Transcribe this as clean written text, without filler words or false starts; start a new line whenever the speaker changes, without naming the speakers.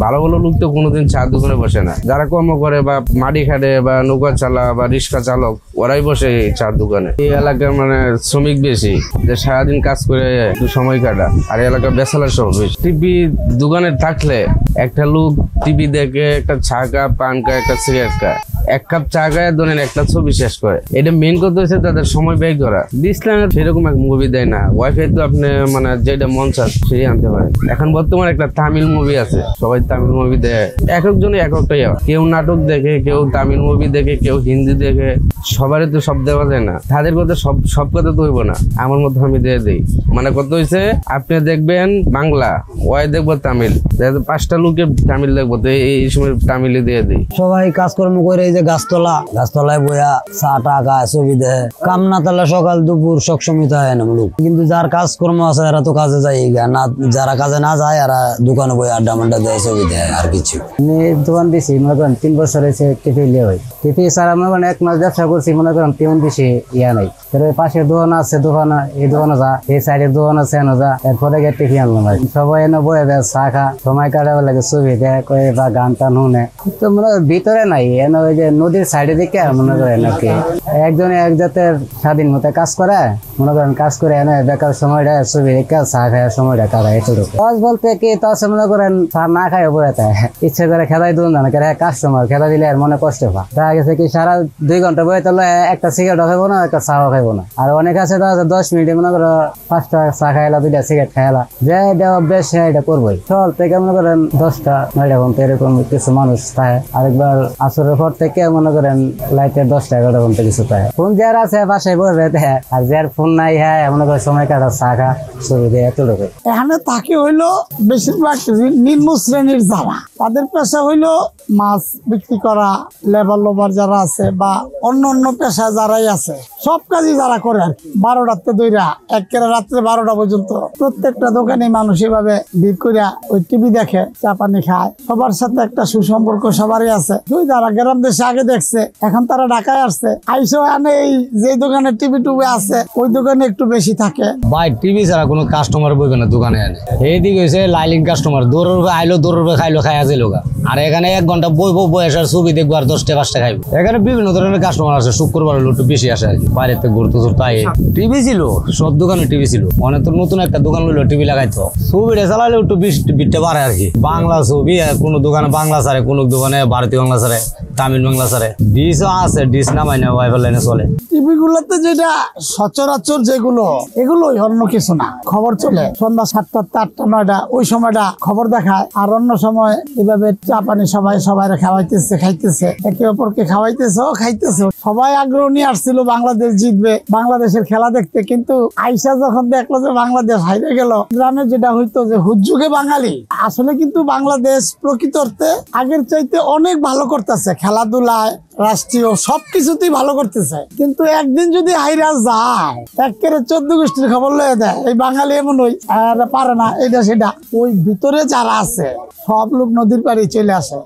ভালো ভালো লোক তো কোনোদিন চার দোকানে বসে না। যারা কর্ম করে বা মাটি খাটে বা নৌকা চালা বা রিক্সা চালক, ওরাই বসে এই চার দোকানে। এই এলাকার মানে শ্রমিক বেশি, যে সারাদিন কাজ করে একটু সময় কাটা, আর এলাকার বেসালার সব বেশি। টিভি দোকানে থাকলে একটা লোক টিভি দেখে, একটা চা খায়, পান খায়, একটা সিগারেট খায়, এক কাপ চা খায়, ধরেন একটা ছবি শেষ করে। এটা মেন কথা হচ্ছে তাদের সময় ব্যয় করা। ডিসলাইনের সেরকম এক মুভি দেয় না, ওয়াইফাই তো আপনি মানে যেটা মন চায় সেই আনতে পারেন। এখন বর্তমানে একটা তামিল মুভি আছে, সবাই তামিল মুভি দেয়, এক একজনে এক একটাই। কেউ নাটক দেখে, কেউ তামিল মুভি দেখে, কেউ হিন্দি দেখে, সবারই তো সব দেওয়া যায় না। তাদের কথা সব কথা তো হইব না, আমার মতো আমি দিয়ে দিই। মানে কত হয়েছে, আপনি দেখবেন বাংলা, ওয়াই দেখবো তামিল, 5টা লোকে তামিল দেখবো, তো এই সময় তামিলই দিয়ে দিই।
সবাই কাজকর্ম করে এই যে গাছতলায় বইয়া চা টা খায়, ছবি দেয়। কাম না তাহলে সকাল দুপুর সবসময় হয় না লোক, কিন্তু যার কাজকর্ম আছে এরা তো কাজে যায় না, যারা কাজে না যায় এরা দোকানে বই আড্ডা মাড্ডা দেয়, ছবি দেয়, আর কিছু।
আমি দোকান দিছি, মনে করেন 3 বছর হয়েছে টিপি লিয়ে হয়। টিপি ছাড়া মনে করেন 1 মাস ব্যবসা করছি, মনে করেন তেমন বেশি ইয়া নাই। পাশের দোকান আছে, এই দোকানে যা, এই সাইডের দোকান আছে এনে যা, এরপরে গিয়ে টিপি আনলাম। সবাই এনে বয়ে দেয়, চা খা, সময় কাটাবে লাগে, ছবি দেয় কয়ে বা গান টান শুনে। তো মনে হয় ভিতরে নাই, এনে ওই যে নদীর সাইডে দিকে মনে করেন আর কি একজনে এক জাতের স্বাধীন মতো কাজ করে, মনে করেন কাজ করে এনে বেকার সময়টা ছবি দেখে চা খায় সময়টা কাটায়। এতটুকু কাজ বলতে কি তো আছে, মনে করেন চা না খায় পরে তাই ইচ্ছে করে খেদাই দুন না, কাস্টমার খেদা দিলে আর মনে কষ্ট পা। দেখা গেছে কি সারা 2 ঘন্টা বয়ে তাহলে একটা সিগারেট খাইবো না, একটা চাও খাইবো না। আর অনেক আছে 10 মিনিটে মনে করো 5টা চা খাইলা, 2টা সিগারেট খাইলা, যে এটা অভ্যেস এটা করবোই। সকাল থেকে মনে করেন 10টা 9টা ঘন্টা এরকম কিছু মানুষ থাকে। আরেকবার আসরের পর থেকে মনে করেন লাইটের 10টা 11টা ঘন্টা কিছু থাকে। ফোন যার আছে বাসায় বসে দেয়, আর যার ফোন নাই হ্যাঁ মনে করে সময় কাটা চা খা ছবি দেয়, এতটুকু।
এখানে তাকে হইলো বেশিরভাগ নিম্ন শ্রেণীর যারা, তাদের পেশা হইলো মাছ বিক্রি করা, লেবার লোবার যারা আছে বা অন্য পেশা যারাই আছে, সব কাজই যারা করে আর কি। 12টাতে দইরা একেবারে রাত্রে 12টা পর্যন্ত প্রত্যেকটা দোকানে মানুষ এভাবে ভিড় করিয়া ওই টিভি দেখে, চা পানি খায়। সবার সাথে একটা সুসম্পর্ক সবারই আছে। তুই যারা গ্রাম দেশে আগে দেখছে, এখন তারা ঢাকায় আসছে, আইসো আনে এই যে দোকানে টিভি টুবি আছে ওই দোকানে একটু বেশি থাকে।
ভাই টিভি ছাড়া কোনো কাস্টমার বইবে না দোকানে আনে। এইদিকে হয়েছে লাইলিং কাস্টমার, দৌড় আইলো দৌড় খাইলো, খাইয়া যাইলো গা। আর এখানে 1 ঘন্টা বয়সার ছবি দেখবো আর 10টা 5টা খাইবো। এখানে বিভিন্ন ধরনের কাস্টমার আছে, শুক্রবার হলো একটু বেশি আসে আর কি, বাইরেতে ঘুরতে তাই। টিভি ছিল, সব দোকানে টিভি ছিল। অনেক তো নতুন একটা দোকান হইলো টিভি লাগাইতো, ছবিটা চালালে একটু বিটটা বাড়ে আর কি। বাংলা ছবি কোনো দোকানে বাংলা ছাড়ে, কোনো দোকানে ভারতীয় বাংলা ছাড়ে, তামিল বাংলা ছাড়ে। ডিসও আছে, ডিস নামাই না, ওয়াইফাই লাইনে চলে।
টিভি গুলোতে যেটা সচরাচর যেগুলো, এগুলোই, অন্য কিছু না। খবর চলে সন্ধ্যা 7টা 8টা 9টা, ওই সময়টা খবর দেখায়। আর অন্য সময় এভাবে চা পানি সবাই খাওয়াইতেছে, খাইতেছে, একে অপরকে খাইতেছে। সবাই আগ্রহ নিয়ে আসছিল বাংলাদেশ জিতবে, বাংলাদেশের খেলা দেখতে। কিন্তু আইসা যখন দেখলো যে বাংলাদেশ হাইরে গেল, গ্রামে যেটা হইতো যে হুজ্জুগে বাঙালি, আসলে কিন্তু বাংলাদেশ প্রকৃত অর্থে আগের চাইতে অনেক ভালো করতেছে, খেলাধুলায়, রাষ্ট্রীয় সবকিছুতেই ভালো করতেছে। কিন্তু একদিন যদি হাইরা যায়, একেবারে 14 গোষ্ঠীর খবর লয়ে দেয়, এই বাঙালি এমন ওই আর পারে না, এটা সেটা। ওই ভিতরে যারা আছে সব লোক নদীর পাড়ে চলে আসে।